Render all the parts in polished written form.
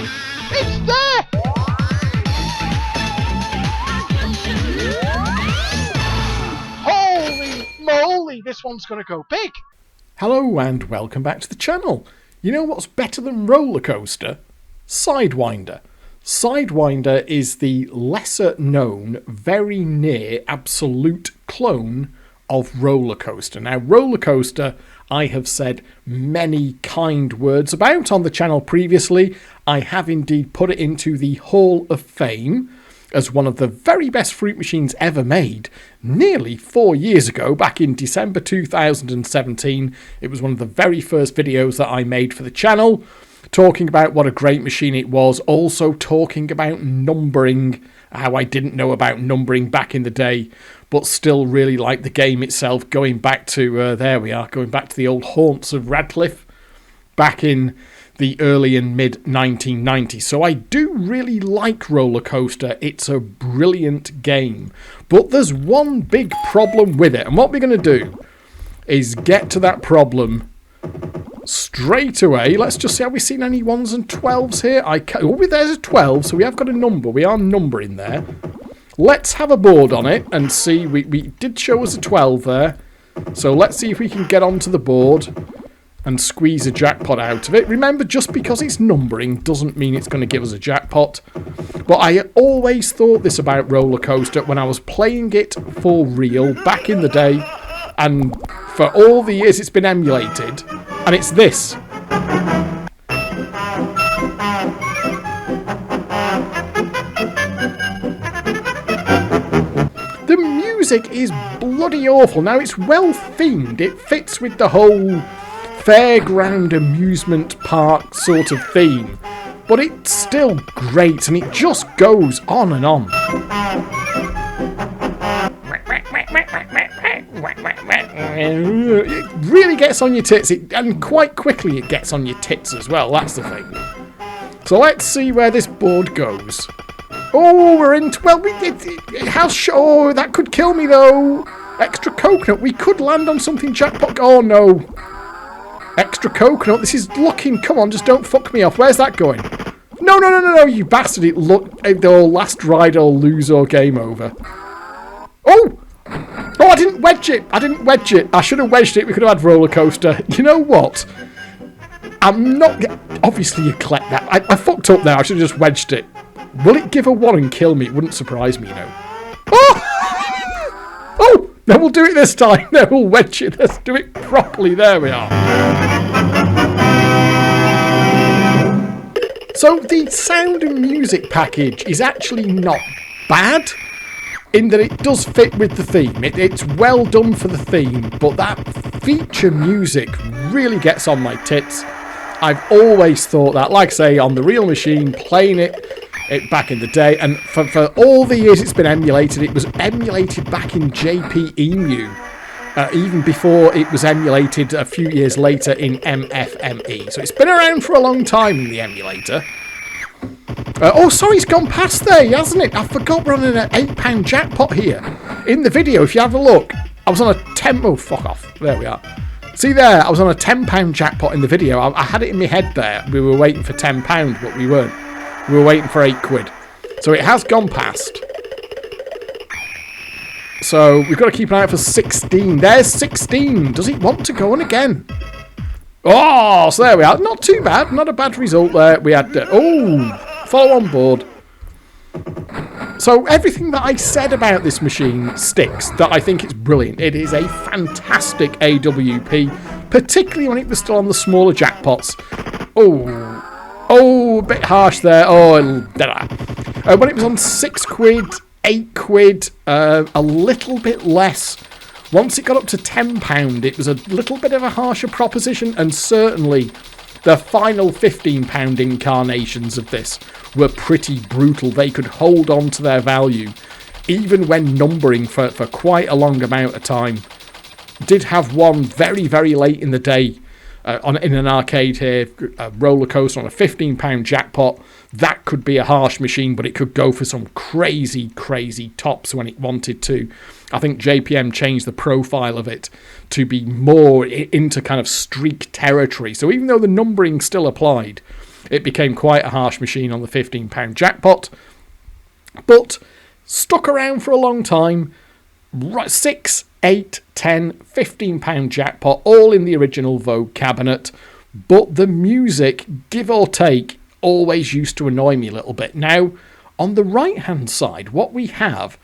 It's there! Holy moly, this one's going to go big. Hello and welcome back to the channel. You know what's better than roller coaster? Sidewinder. Sidewinder is the lesser known, very near absolute clone of roller coaster. Now roller coaster I have said many kind words about on the channel previously. I have indeed put it into the Hall of Fame as one of the very best fruit machines ever made nearly 4 years ago, back in December 2017. It was one of the very first videos that I made for the channel, talking about what a great machine it was, also talking about numbering, how I didn't know about numbering back in the day, but still really like the game itself, going back to, there we are, going back to the old haunts of Radcliffe, back in the early and mid 1990s. So I do really like Roller Coaster. It's a brilliant game. But there's one big problem with it. And what we're going to do is get to that problem straight away. Let's just see, have we seen any 1s and 12s here? Oh, there's a 12, so we have got a number. We are numbering there. Let's have a board on it and see. We did show us a 12 there. So let's see if we can get onto the board and squeeze a jackpot out of it. Remember, just because it's numbering doesn't mean it's going to give us a jackpot. But I always thought this about Roller Coaster when I was playing it for real back in the day, and for all the years it's been emulated, and it's this. The music is bloody awful. Now, it's well themed. It fits with the whole fairground amusement park sort of theme, but it's still great, and it just goes on and on. It really gets on your tits, and quite quickly it gets on your tits as well, that's the thing. So let's see where this board goes. Oh, we're in 12. It has. Oh, that could kill me though. Extra coconut. We could land on something jackpot. Oh no. Extra coconut. This is looking. Come on, just don't fuck me off. Where's that going? No, you bastard. It look. The last ride or lose or game over. Oh, I didn't wedge it. I should have wedged it. We could have had roller coaster. You know what? I'm not. Obviously, you collect that. I fucked up there. I should have just wedged it. Will it give a 1 and kill me? It wouldn't surprise me, you know. Oh! No, we'll do it this time. No, we'll wedge it. Let's do it properly. There we are. So the sound and music package is actually not bad, in that it does fit with the theme. It's well done for the theme, but that feature music really gets on my tits. I've always thought that, like I say, on the real machine, playing it back in the day, and for all the years it's been emulated, it was emulated back in JPM, even before it was emulated a few years later in MFME. So it's been around for a long time in the emulator. Oh, sorry, it's gone past there, hasn't it? I forgot we're on an £8 jackpot here. In the video, if you have a look, I was on a 10... Oh, fuck off. There we are. See there, I was on a £10 jackpot in the video. I had it in my head there. We were waiting for £10, but we weren't. We were waiting for £8. So it has gone past. So we've got to keep an eye out for 16. There's 16. Does it want to go on again? Oh, so there we are. Not too bad. Not a bad result there. We had... follow on board. So everything that I said about this machine sticks. That I think it's brilliant. It is a fantastic AWP. Particularly when it was still on the smaller jackpots. Oh, a bit harsh there. When it was on £6, £8, a little bit less. Once it got up to £10, it was a little bit of a harsher proposition, and certainly the final £15 incarnations of this were pretty brutal. They could hold on to their value, even when numbering for quite a long amount of time. Did have one very, very late in the day, in an arcade here, a roller coaster on a £15 jackpot. That could be a harsh machine, but it could go for some crazy, crazy tops when it wanted to. I think JPM changed the profile of it to be more into kind of streak territory. So even though the numbering still applied, it became quite a harsh machine on the £15 jackpot. But stuck around for a long time. 6, 8, 10, £15 jackpot, all in the original Vogue cabinet. But the music, give or take, always used to annoy me a little bit. Now, on the right-hand side, what we have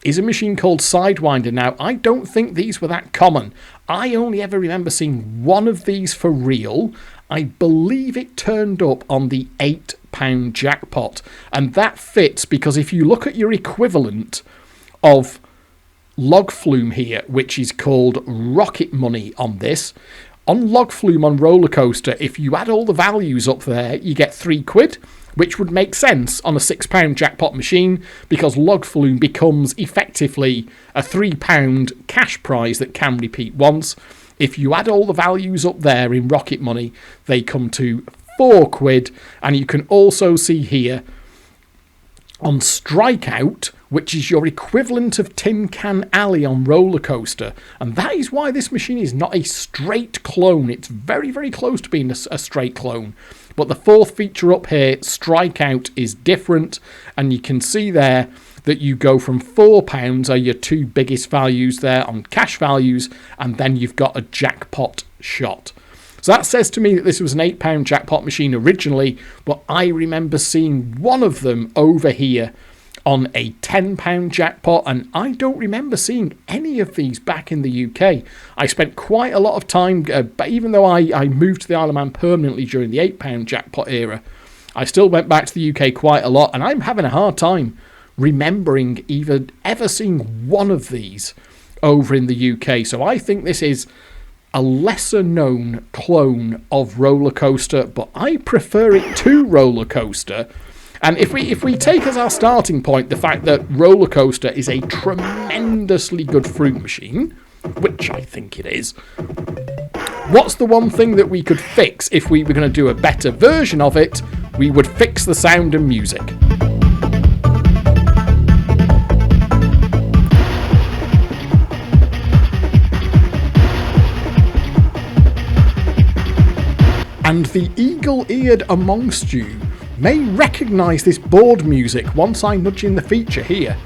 is a machine called Sidewinder. Now, I don't think these were that common. I only ever remember seeing one of these for real. I believe it turned up on the £8 jackpot. And that fits because if you look at your equivalent of Log Flume here, which is called Rocket Money on this, on Log Flume on Roller Coaster, if you add all the values up there, you get £3, which would make sense on a £6 jackpot machine because Log Flume becomes effectively a £3 cash prize that can repeat once. If you add all the values up there in Rocket Money, they come to £4, and you can also see here on Strikeout, which is your equivalent of Tin Can Alley on Roller Coaster. And that is why this machine is not a straight clone. It's very, very close to being a straight clone. But the fourth feature up here, Strikeout, is different. And you can see there that you go from £4 are your two biggest values there on cash values. And then you've got a jackpot shot. So that says to me that this was an £8 jackpot machine originally. But I remember seeing one of them over here on a £10 jackpot, and I don't remember seeing any of these back in the UK. I spent quite a lot of time, but even though I moved to the Isle of Man permanently during the £8 jackpot era, I still went back to the UK quite a lot, and I'm having a hard time remembering even ever seeing one of these over in the UK. So I think this is a lesser known clone of Roller Coaster, but I prefer it to Roller Coaster. And if we take as our starting point the fact that Roller Coaster is a tremendously good fruit machine, which I think it is, what's the one thing that we could fix if we were going to do a better version of it? We would fix the sound and music. And the eagle-eared amongst you may recognise this board music once I nudge in the feature here.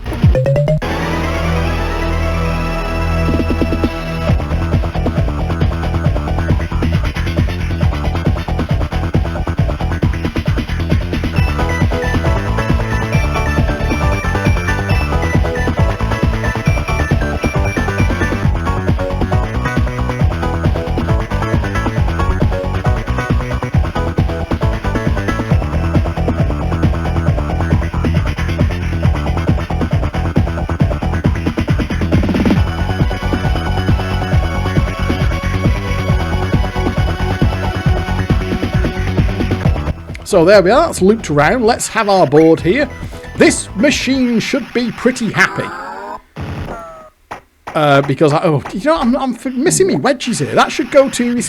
So there we are, that's looped around. Let's have our board here. This machine should be pretty happy. Because, I'm missing me wedges here. That should go to,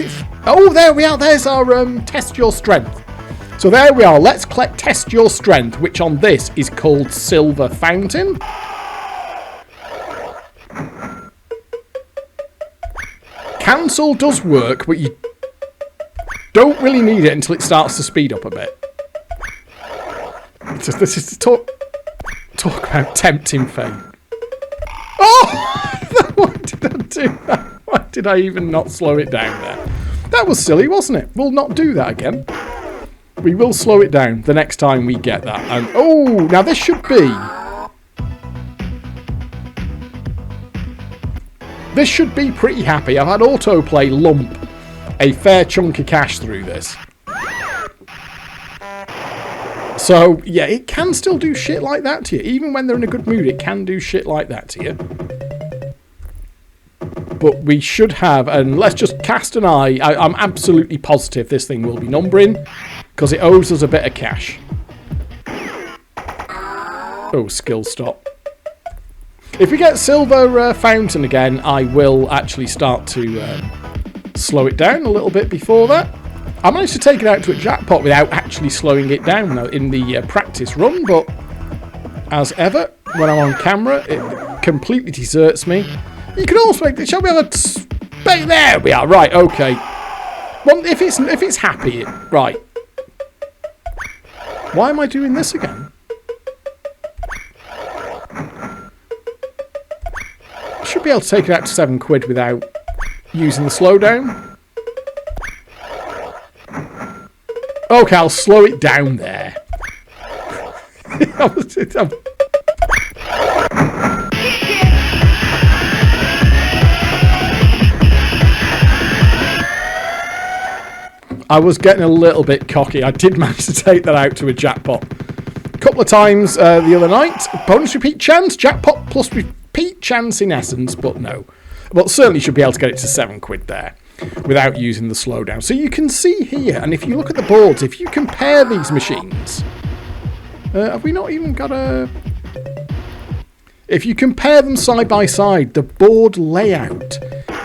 oh, there we are, there's our test your strength. So there we are, let's test your strength, which on this is called Silver Fountain. Cancel does work, but you don't really need it until it starts to speed up a bit. This is to talk about tempting fate. Oh! Why did I do that? Why did I even not slow it down there? That was silly, wasn't it? We'll not do that again. We will slow it down the next time we get that. And oh, now this should be... This should be pretty happy. I've had autoplay lump a fair chunk of cash through this. So, yeah, it can still do shit like that to you. Even when they're in a good mood, it can do shit like that to you. But we should have, and let's just cast an eye. I'm absolutely positive this thing will be numbering, because it owes us a bit of cash. Oh, skill stop. If we get Silver Fountain again, I will actually start to slow it down a little bit before that. I managed to take it out to a jackpot without actually slowing it down though in the practice run, but as ever, when I'm on camera, it completely deserts me. You can also make shall we have a there we are, right, okay. Well, if it's happy, right. Why am I doing this again? I should be able to take it out to £7 without using the slowdown. Okay, I'll slow it down there. I was getting a little bit cocky. I did manage to take that out to a jackpot a couple of times the other night. Bonus repeat chance, jackpot plus repeat chance in essence, but no. But certainly should be able to get it to £7 there without using the slowdown. So you can see here, and if you look at the boards, if you compare these machines, have we not even got a... If you compare them side by side, the board layout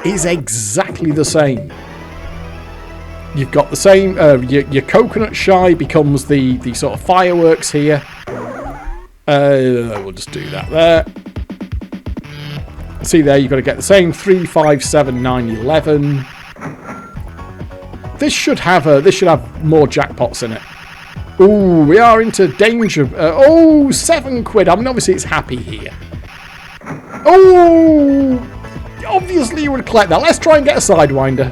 is exactly the same. You've got the same, your coconut shy becomes the sort of fireworks here. We'll just do that there. See there, you've got to get the same 3, 5, 7, 9, 11. This should have more jackpots in it. Ooh, we are into danger. Oh, £7. I mean, obviously it's happy here. Oh, obviously you would collect that. Let's try and get a Sidewinder.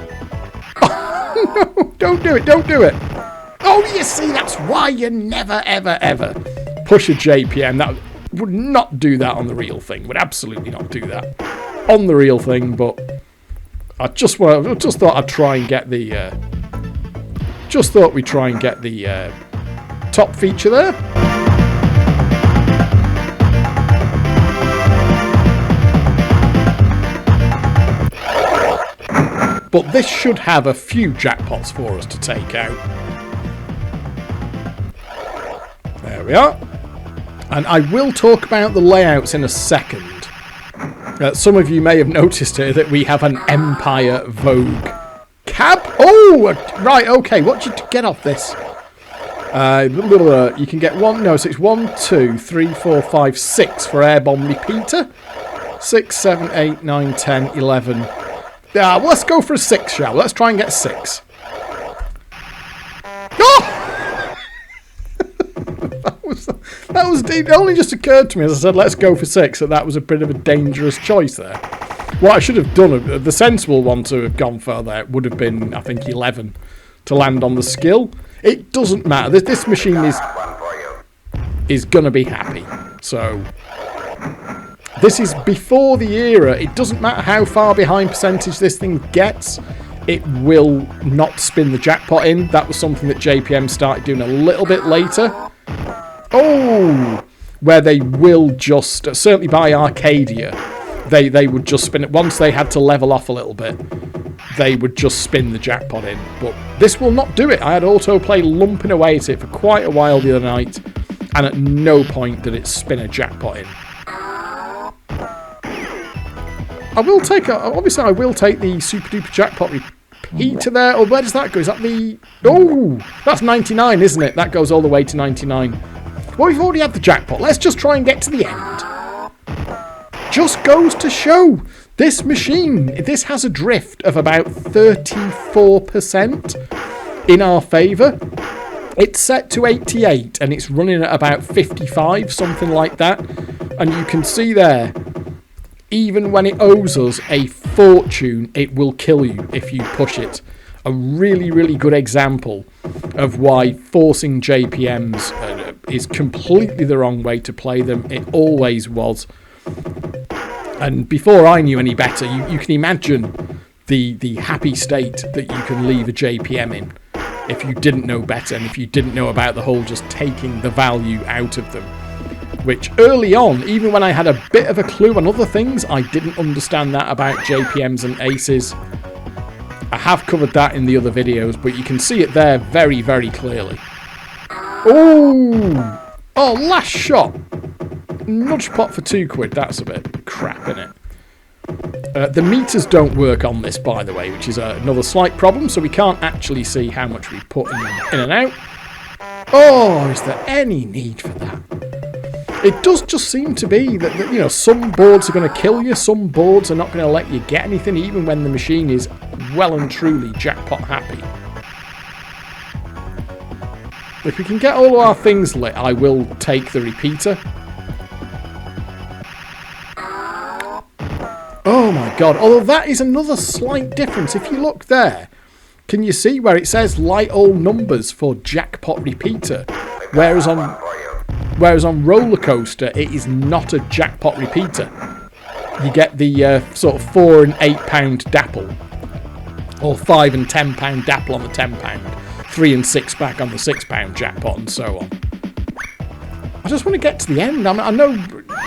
No, don't do it, don't do it. Oh, you see, that's why you never, ever, ever push a JPM. That would not do that on the real thing. Would absolutely not do that on the real thing, but I just thought I'd try and get the... just thought we'd try and get the top feature there. But this should have a few jackpots for us to take out. There we are. And I will talk about the layouts in a second. Some of you may have noticed here that we have an Empire Vogue cab. Oh, right, okay. What did you get off this? You can get one. No, so it's 1, 2, 3, 4, 5, 6 for air bomb repeater. 6, 7, 8, 9, 10, 11. Well, let's go for a 6, shall we? Let's try and get 6. Oh! that was it only just occurred to me as I said, let's go for 6, that was a bit of a dangerous choice there. What I should have done, the sensible one to have gone for there would have been, I think, 11 to land on the skill. It doesn't matter. This machine is going to be happy. So... this is before the era. It doesn't matter how far behind percentage this thing gets. It will not spin the jackpot in. That was something that JPM started doing a little bit later. Oh! Where they will just... certainly by Arcadia, they would just spin it. Once they had to level off a little bit, they would just spin the jackpot in. But this will not do it. I had autoplay lumping away at it for quite a while the other night, and at no point did it spin a jackpot in. I will take obviously I will take the super duper jackpot repeater there. Or where does that go? Is that the... oh, that's 99, isn't it? That goes all the way to 99. Well, we've already had the jackpot. Let's just try and get to the end. Just goes to show this machine, this has a drift of about 34% in our favour. It's set to 88 and it's running at about 55, something like that. And you can see there, even when it owes us a fortune, it will kill you if you push it. A really, really good example of why forcing JPMs is completely the wrong way to play them. It always was. And before I knew any better, you can imagine the happy state that you can leave a JPM in if you didn't know better and if you didn't know about the whole just taking the value out of them. Which early on, even when I had a bit of a clue on other things, I didn't understand that about JPMs and aces. I have covered that in the other videos, but you can see it there very, very clearly. Oh! Oh, last shot! Nudge pot for £2. That's a bit crap, isn't it? The meters don't work on this, by the way, which is another slight problem, so we can't actually see how much we put in and out. Oh, is there any need for that? It does just seem to be that, you know, some boards are going to kill you, some boards are not going to let you get anything, even when the machine is well and truly jackpot happy. If we can get all of our things lit, I will take the repeater. Oh my god, although that is another slight difference. If you look there, can you see where it says light all numbers for jackpot repeater? Whereas on roller coaster, it is not a jackpot repeater. You get the sort of £4 and £8 dapple, or £5 and £10 dapple on the £10, £3 and £6 on the £6 jackpot, and so on. I just want to get to the end. I know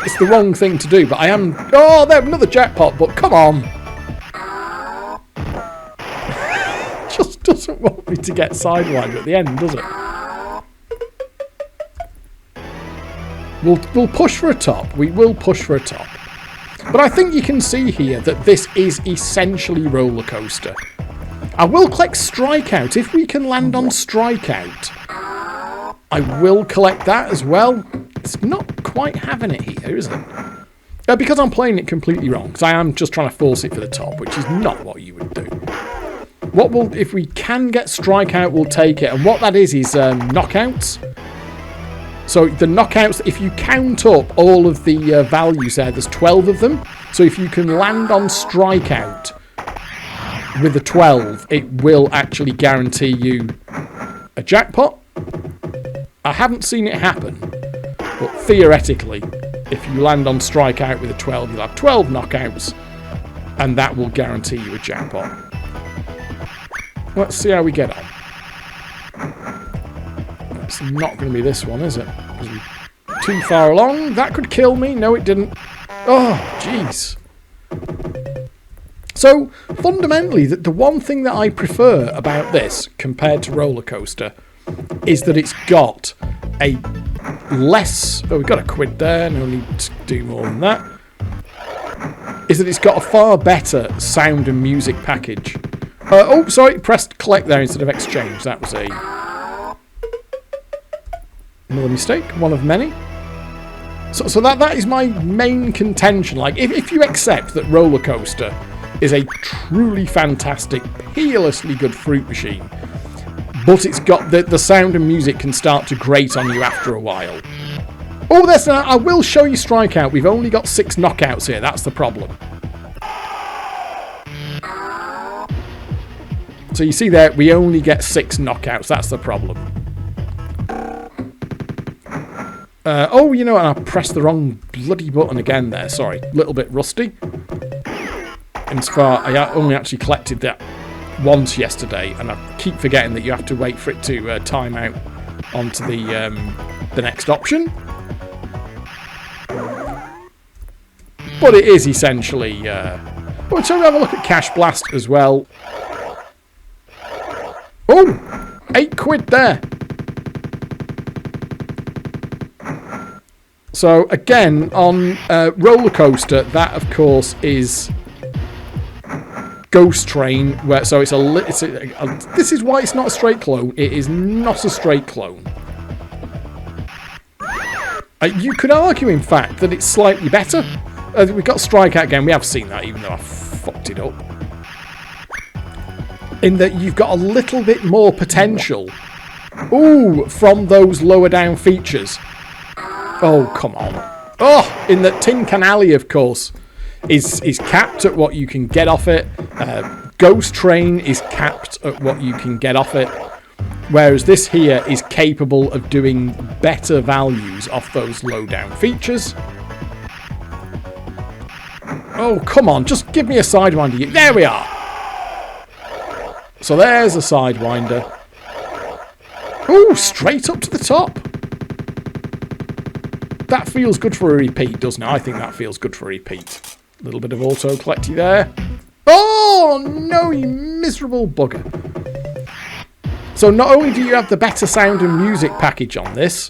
it's the wrong thing to do, but I am... Oh, there's another jackpot, but come on. Just doesn't want me to get sidelined at the end, does it? We'll push for a top. We will push for a top. But I think you can see here that this is essentially roller coaster. I will collect strikeout. If we can land on strikeout, I will collect that as well. It's not quite having it here, is it? Because I'm playing it completely wrong. Because I am just trying to force it for the top, which is not what you would do. If we can get strikeout, we'll take it. And what that is knockouts. So the knockouts, if you count up all of the values there's 12 of them. So if you can land on strikeout with a 12, it will actually guarantee you a jackpot. I haven't seen it happen, but theoretically, if you land on strikeout with a 12, you'll have 12 knockouts, and that will guarantee you a jackpot. Let's see how we get on. It's not going to be this one, is it? Because we're too far along. That could kill me. No, it didn't. Oh, jeez. So, fundamentally, the one thing that I prefer about this, compared to roller coaster, is that it's got a less... Oh, we've got a quid there. No need to do more than that. Is that it's got a far better sound and music package. Oh, sorry. Pressed collect there instead of exchange. That was another mistake. One of many. So that is my main contention. Like, if you accept that roller coaster is a truly fantastic, peerlessly good fruit machine, but it's got the sound and music can start to grate on you after a while. Oh, I will show you strikeout. We've only got 6 knockouts here. That's the problem. So you see there, we only get 6 knockouts. That's the problem. Oh, you know what? I pressed the wrong bloody button again there. Sorry. A little bit rusty. I only actually collected that once yesterday, and I keep forgetting that you have to wait for it to time out onto the next option. But it is essentially... Well, so we have a look at Cash Blast as well. Oh! 8 quid there. So, again, on roller coaster, that, of course, is... Ghost Train, so this is why it's not a straight clone. It is not a straight clone. You could argue, in fact, that it's slightly better. We've got Strikeout again. We have seen that, even though I fucked it up. In that you've got a little bit more potential. Ooh, from those lower down features. Oh, come on. Oh, in that Tin Can Alley, of course, is capped at what you can get off it. Ghost Train is capped at what you can get off it. Whereas this here is capable of doing better values off those low down features. Oh, come on. Just give me a Sidewinder. There we are. So there's a Sidewinder. Ooh, straight up to the top. That feels good for a repeat, doesn't it? I think that feels good for a repeat. A little bit of auto collecty there. Oh, no, you miserable bugger. So not only do you have the better sound and music package on this,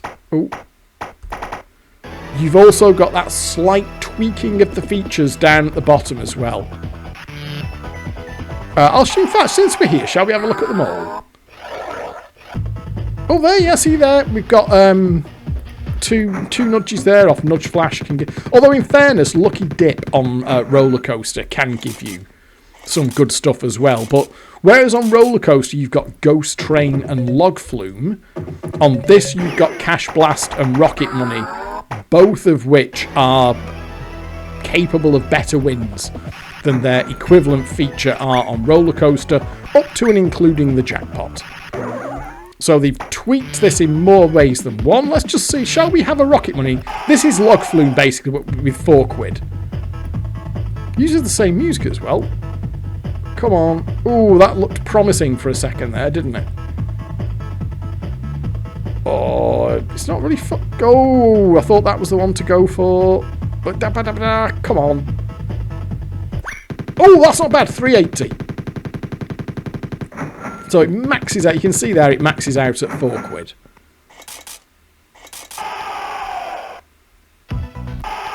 you've also got that slight tweaking of the features down at the bottom as well. In fact, since we're here, shall we have a look at them all? Oh, there, yeah, see there. We've got two nudges there off Nudge Flash. Although, in fairness, Lucky Dip on Roller Coaster can give you some good stuff as well. But whereas on Roller Coaster you've got Ghost Train and Log Flume, on this you've got Cash Blast and Rocket Money, both of which are capable of better wins than their equivalent feature are on Roller Coaster, up to and including the jackpot. So they've tweaked this in more ways than one. Let's just see, shall we have a Rocket Money? This is Log Flume basically, but with £4. Uses the same music as well. Come on. Ooh, that looked promising for a second there, didn't it? Oh, it's not really oh, I thought that was the one to go for. But come on. Oh, that's not bad. 380. So it maxes out. You can see there it maxes out at £4.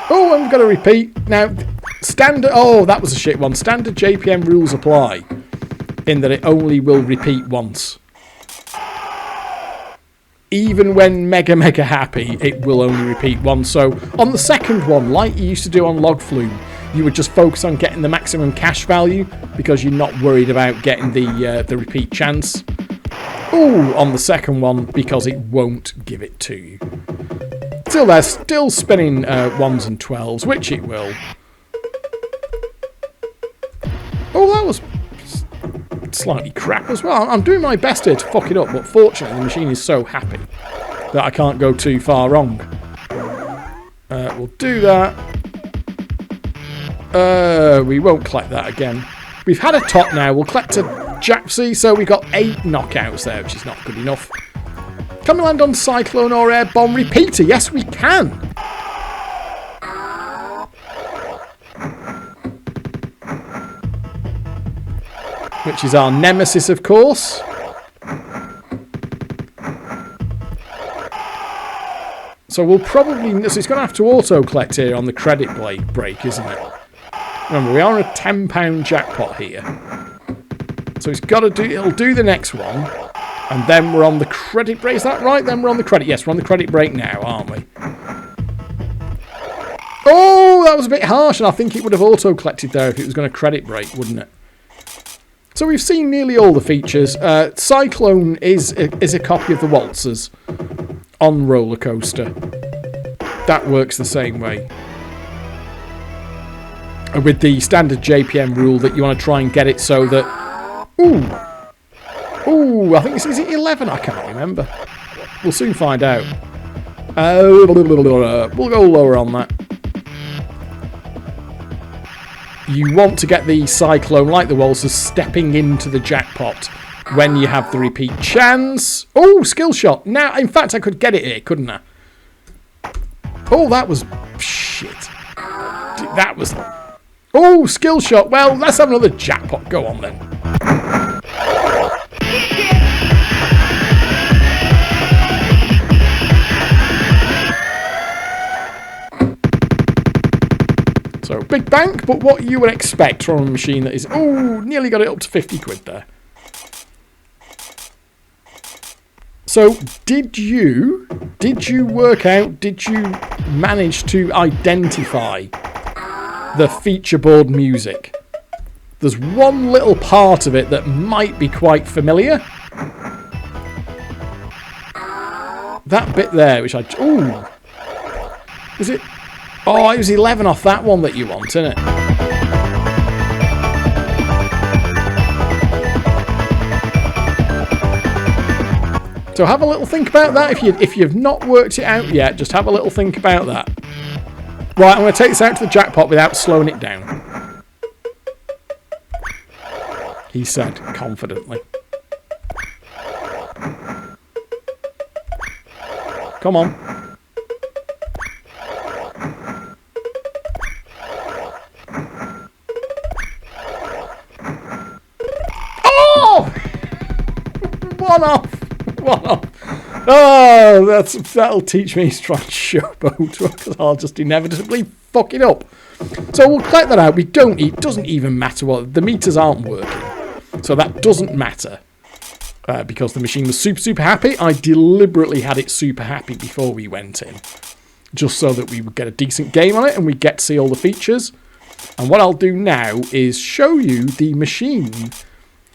Oh, and we've got a repeat. Now, standard... Oh, that was a shit one. Standard JPM rules apply in that it only will repeat once. Even when mega happy, it will only repeat once. So on the second one, like you used to do on Log Flume, you would just focus on getting the maximum cash value because you're not worried about getting the repeat chance. Ooh, on the second one, because it won't give it to you. Still, they're still spinning 1s and 12s, which it will. Oh, that was slightly crap as well. I'm doing my best here to fuck it up, but fortunately the machine is so happy that I can't go too far wrong. We'll do that. We won't collect that again. We've had a top now. We'll collect a Jack C, so we got 8 knockouts there, which is not good enough. Can we land on Cyclone or Air Bomb Repeater? Yes, we can. Which is our Nemesis, of course. So we'll probably... So it's going to have to auto-collect here on the credit break, isn't it? Remember, we are on a £10 jackpot here. So it's got to do... It'll do the next one. And then we're on the credit break. Is that right? Then we're on the credit... Yes, we're on the credit break now, aren't we? Oh, that was a bit harsh. And I think it would have auto-collected there if it was going to credit break, wouldn't it? So we've seen nearly all the features. Cyclone is a copy of the waltzers on Roller Coaster. That works the same way. With the standard JPM rule that you want to try and get it so that... Ooh, I think is it 11? I can't remember. We'll soon find out. We'll go lower on that. You want to get the Cyclone, like the waltzers, stepping into the jackpot when you have the repeat chance. Oh, skill shot. Now, in fact, I could get it here, couldn't I? Oh, that was... Shit. That was... Oh, skill shot. Well, let's have another jackpot. Go on, then. So, big bank, but what you would expect from a machine that is... Oh, nearly got it up to 50 quid there. So, did you work out, did you manage to identify the feature board music? There's one little part of it that might be quite familiar. That bit there, which I... Ooh. Is it... Oh, it was 11 off that one that you want, isn't it? So have a little think about that. If you've not worked it out yet, just have a little think about that. Right, I'm going to take this out to the jackpot without slowing it down. He said confidently. Come on. One off. Oh, that'll teach me to try and showboat because I'll just inevitably fuck it up. So we'll collect that out. It doesn't even matter what the meters aren't working, so that doesn't matter because the machine was super happy. I deliberately had it super happy before we went in, just so that we would get a decent game on it and we get to see all the features. And what I'll do now is show you the machine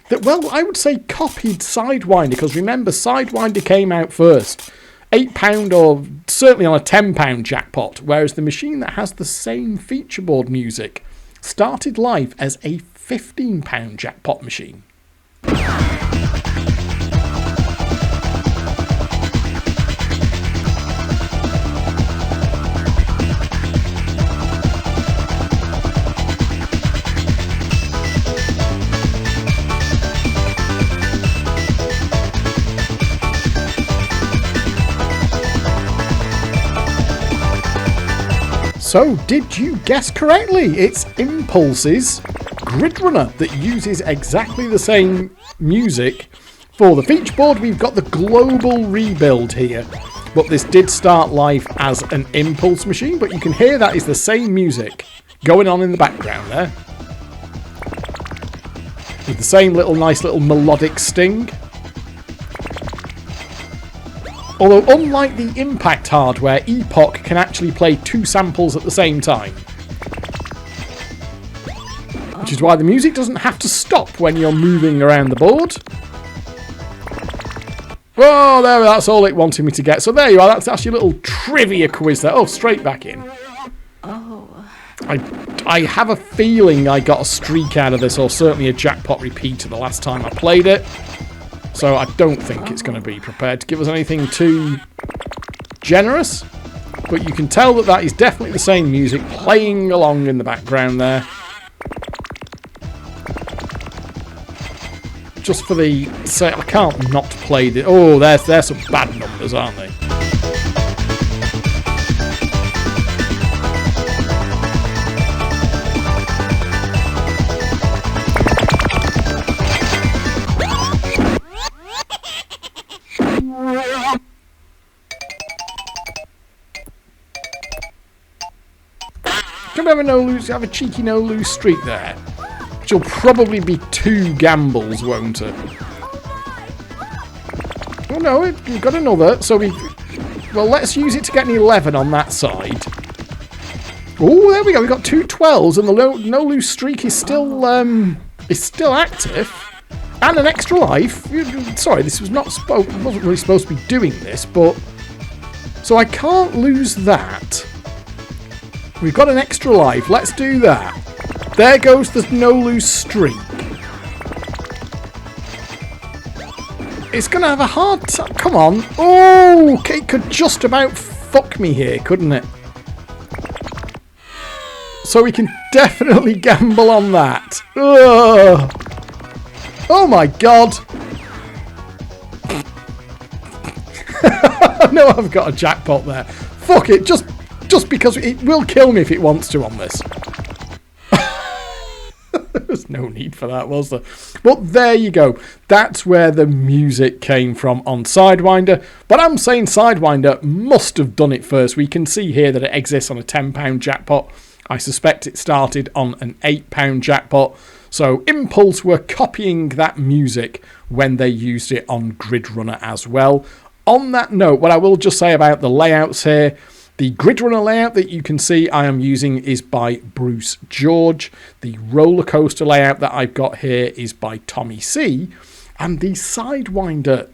that, well, I would say copied Sidewinder, because remember, Sidewinder came out first. £8 or certainly on a £10 jackpot, whereas the machine that has the same feature board music started live as a £15 jackpot machine. So, did you guess correctly? It's Impulse's Grid Runner that uses exactly the same music. For the feature board, we've got the global rebuild here. But this did start live as an Impulse machine, but you can hear that is the same music going on in the background there. With the same nice little melodic sting. Although, unlike the Impact hardware, Epoch can actually play 2 samples at the same time. Which is why the music doesn't have to stop when you're moving around the board. Oh, that's all it wanted me to get. So there you are, that's your little trivia quiz there. Oh, straight back in. Oh. I have a feeling I got a streak out of this, or certainly a jackpot repeater the last time I played it. So I don't think it's going to be prepared to give us anything too generous. But you can tell that that is definitely the same music playing along in the background there. Just for the sake, I can't not play the... Oh, they're some bad numbers, aren't they? Can we have a cheeky no-lose streak there? Which will probably be 2 gambles, won't it? Oh no, we've got another. So well, let's use it to get an 11 on that side. Oh, there we go. We've got 2 12s, and the no-lose streak is still active. And an extra life. Sorry, this was wasn't really supposed to be doing this, but... So I can't lose that. We've got an extra life. Let's do that. There goes the no-lose streak. It's going to have a hard time. Come on. Oh, it could just about fuck me here, couldn't it? So we can definitely gamble on that. Ugh. Oh my god. No, I've got a jackpot there. Fuck it, just because it will kill me if it wants to on this. There's no need for that, was there? But there you go. That's where the music came from on Sidewinder. But I'm saying Sidewinder must have done it first. We can see here that it exists on a £10 jackpot. I suspect it started on an £8 jackpot. So Impulse were copying that music when they used it on Grid Runner as well. On that note, what I will just say about the layouts here, the Grid Runner layout that you can see I am using is by Bruce George. The roller coaster layout that I've got here is by Tommy C. And the Sidewinder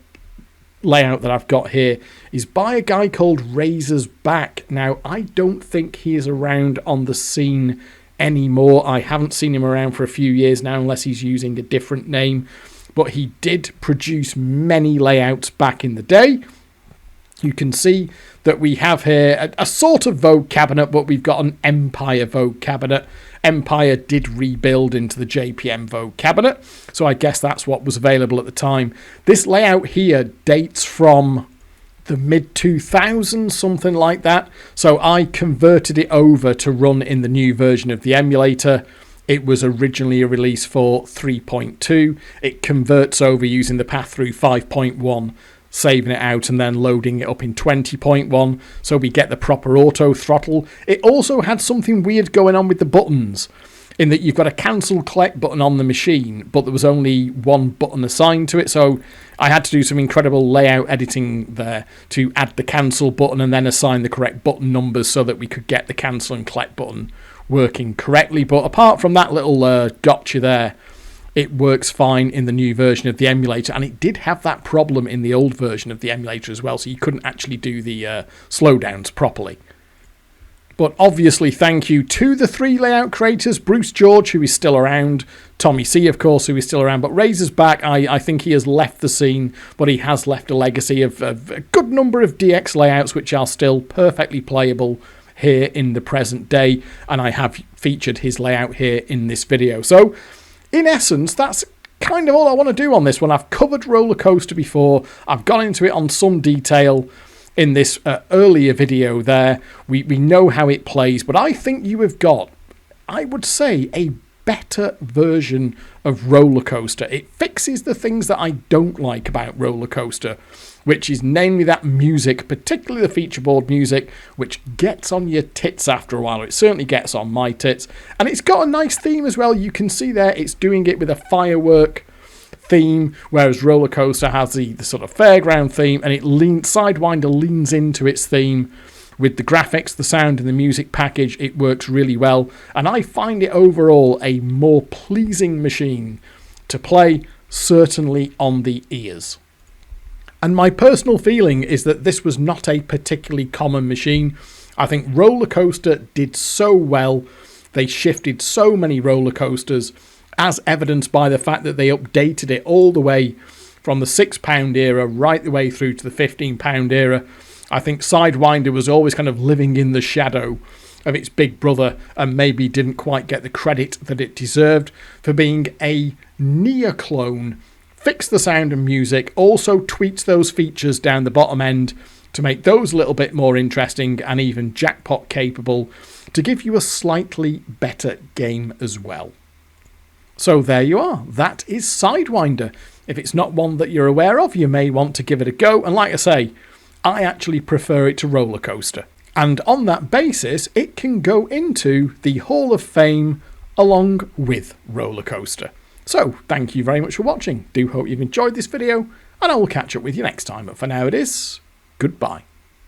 layout that I've got here is by a guy called Razor's Back. Now, I don't think he is around on the scene anymore. I haven't seen him around for a few years now, unless he's using a different name. But he did produce many layouts back in the day. You can see that we have here a sort of Vogue cabinet, but we've got an Empire Vogue cabinet. Empire did rebuild into the JPM Vogue cabinet, so I guess that's what was available at the time. This layout here dates from the mid-2000s, something like that. So I converted it over to run in the new version of the emulator. It was originally a release for 3.2. It converts over using the path through 5.1, saving it out and then loading it up in 20.1, so we get the proper auto throttle. It also had something weird going on with the buttons. in that you've got a cancel collect button on the machine, but there was only one button assigned to it. So I had to do some incredible layout editing there to add the cancel button and then assign the correct button numbers so that we could get the cancel and collect button working correctly. But apart from that little gotcha there, it works fine in the new version of the emulator, and it did have that problem in the old version of the emulator as well, so you couldn't actually do the slowdowns properly. But obviously, thank you to the 3 layout creators, Bruce George, who is still around, Tommy C, of course, who is still around, but Razor's back. I think he has left the scene, but he has left a legacy of a good number of DX layouts, which are still perfectly playable here in the present day, and I have featured his layout here in this video. So, in essence, that's kind of all I want to do on this one. I've covered Roller Coaster before, I've gone into it on some detail in this earlier video there. We know how it plays, but I think you have got, I would say, a better version of Roller Coaster. It fixes the things that I don't like about Roller Coaster, which is namely that music, particularly the feature board music, which gets on your tits after a while. It certainly gets on my tits. And it's got a nice theme as well. You can see there it's doing it with a firework theme, whereas Roller Coaster has the sort of fairground theme, and Sidewinder leans into its theme with the graphics, the sound, and the music package. It works really well, and I find it overall a more pleasing machine to play, certainly on the ears. And my personal feeling is that this was not a particularly common machine. I think Roller Coaster did so well. They shifted so many roller coasters, as evidenced by the fact that they updated it all the way from the £6 era right the way through to the £15 era. I think Sidewinder was always kind of living in the shadow of its big brother and maybe didn't quite get the credit that it deserved for being a near clone, fixed the sound and music, also tweaks those features down the bottom end to make those a little bit more interesting and even jackpot capable to give you a slightly better game as well. So there you are. That is Sidewinder. If it's not one that you're aware of, you may want to give it a go. And like I say, I actually prefer it to Roller Coaster. And on that basis, it can go into the Hall of Fame along with Roller Coaster. So thank you very much for watching. Do hope you've enjoyed this video, and I will catch up with you next time. But for now it is, goodbye.